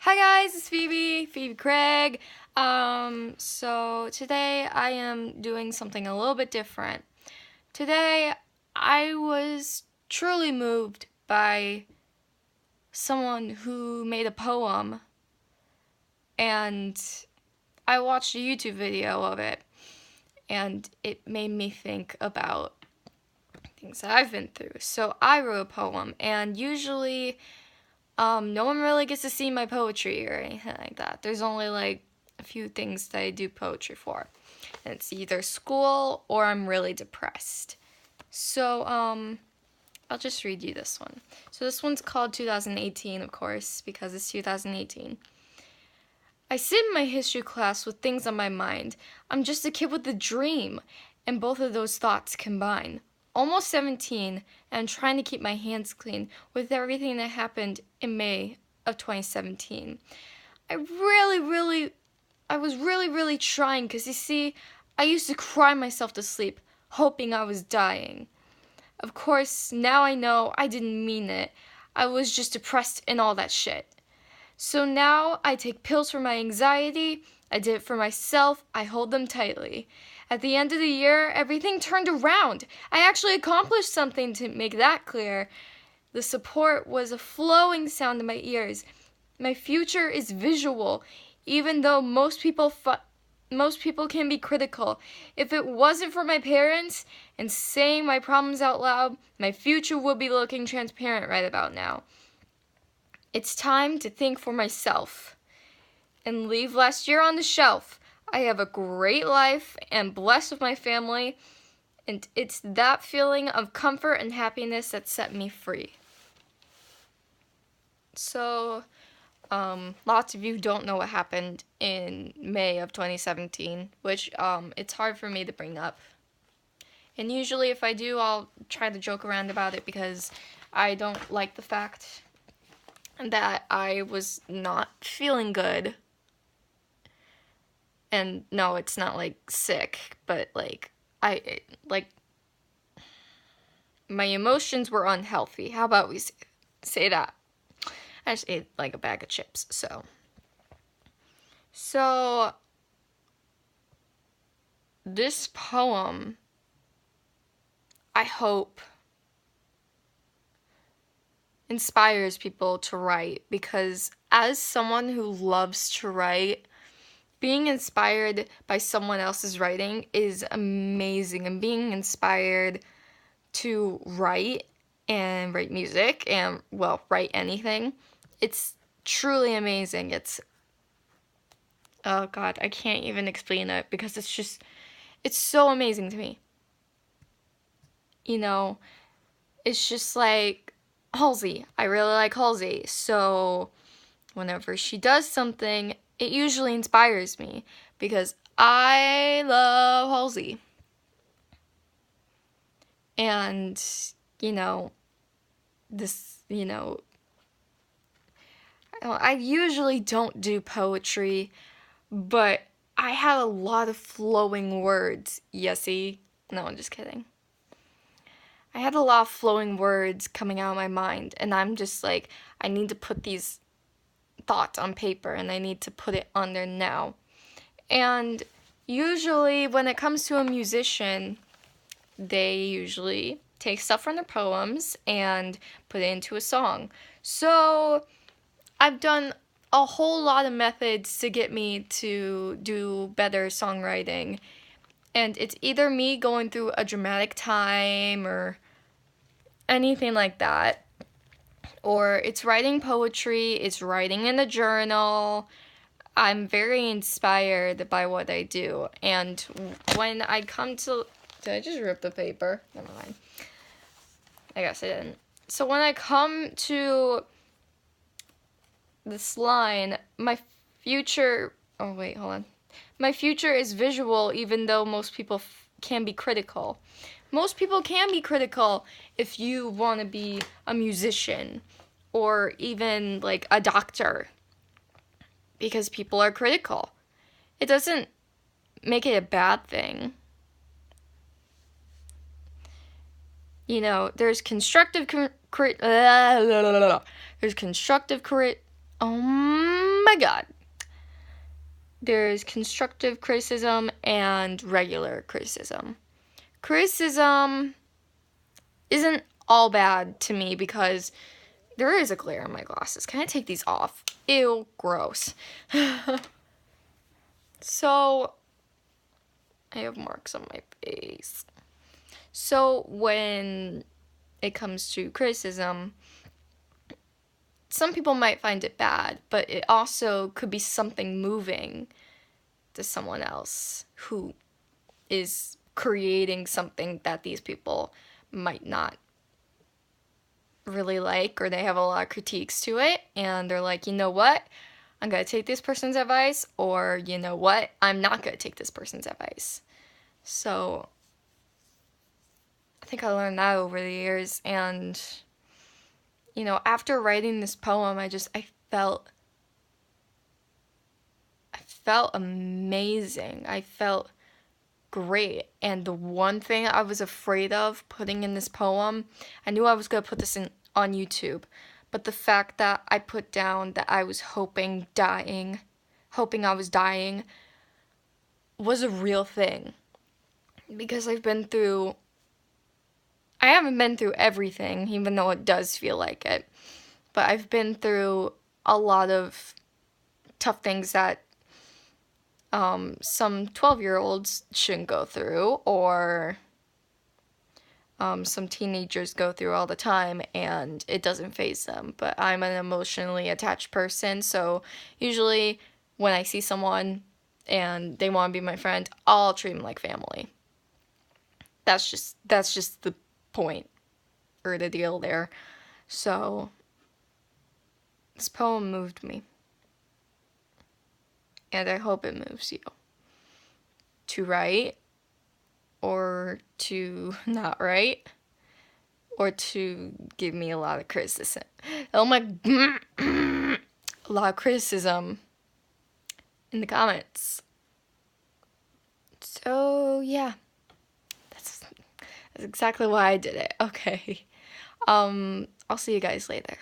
Hi guys, it's Phoebe Craig. So today I am doing something a little bit different. Today I was truly moved by someone who made a poem, and I watched a YouTube video of it, and it made me think about things that I've been through. So I wrote a poem, and usually no one really gets to see my poetry or anything like that. There's only like a few things that I do poetry for. And it's either school or I'm really depressed. So, I'll just read you this one. So this one's called 2018, of course, because it's 2018. I sit in my history class with things on my mind. I'm just a kid with a dream, and both of those thoughts combine. Almost 17, and I'm trying to keep my hands clean with everything that happened in May of 2017. I was really trying, because you see, I used to cry myself to sleep, hoping I was dying. Of course, now I know I didn't mean it. I was just depressed and all that shit. So now I take pills for my anxiety. I did it for myself. I hold them tightly. At the end of the year, everything turned around. I actually accomplished something to make that clear. The support was a flowing sound in my ears. My future is visual, even though most people can be critical. If it wasn't for my parents and saying my problems out loud, my future would be looking transparent right about now. It's time to think for myself and leave last year on the shelf. I have a great life and blessed with my family, and it's that feeling of comfort and happiness that set me free. So, lots of you don't know what happened in May of 2017, which it's hard for me to bring up. And usually if I do, I'll try to joke around about it because I don't like the fact that I was not feeling good. And no, it's not like sick, but like my emotions were unhealthy. How about we say that? I just ate like a bag of chips, so this poem, I hope, inspires people to write, because as someone who loves to write, being inspired by someone else's writing is amazing. And being inspired to write and write music and, well, write anything, it's truly amazing. Oh God, I can't even explain it because it's so amazing to me. You know, it's just like Halsey. I really like Halsey. So whenever she does something, it usually inspires me because I love Halsey. And, I usually don't do poetry, but I had a lot of flowing words. Yesy. No, I'm just kidding. I had a lot of flowing words coming out of my mind, and I'm just like, I need to put these thoughts on paper, and I need to put it on there now. And usually, when it comes to a musician, they usually take stuff from their poems and put it into a song. So I've done a whole lot of methods to get me to do better songwriting. And it's either me going through a dramatic time or anything like that, or it's writing poetry, it's writing in a journal. I'm very inspired by what I do. And when I come to... Did I just rip the paper? Never mind. I guess I didn't. So when I come to this line, my future... Oh, wait, hold on. My future is visual, even though most people can be critical. Most people can be critical if you want to be a musician or even like a doctor, because people are critical. It doesn't make it a bad thing. There's constructive there's constructive God. There's constructive criticism and regular criticism. Criticism isn't all bad to me because there is a glare in my glasses. Can I take these off? Ew, gross. So, I have marks on my face. So, when it comes to criticism, some people might find it bad, but it also could be something moving to someone else who is creating something that these people might not really like, or they have a lot of critiques to it, and they're like, you know what? I'm going to take this person's advice, or you know what? I'm not going to take this person's advice. So, I think I learned that over the years, and you know, after writing this poem, I felt amazing. I felt great. And the one thing I was afraid of putting in this poem, I knew I was going to put this on YouTube, but the fact that I put down that I was hoping I was dying, was a real thing. Because I haven't been through everything, even though it does feel like it, but I've been through a lot of tough things that some 12-year-olds shouldn't go through, or some teenagers go through all the time, and it doesn't faze them. But I'm an emotionally attached person, so usually when I see someone and they want to be my friend, I'll treat them like family. That's just the point, or the deal there. So, this poem moved me. And I hope it moves you. To write, or to not write, or to give me a lot of criticism. Oh my, a lot of criticism in the comments. So, yeah. That's exactly why I did it. Okay. I'll see you guys later.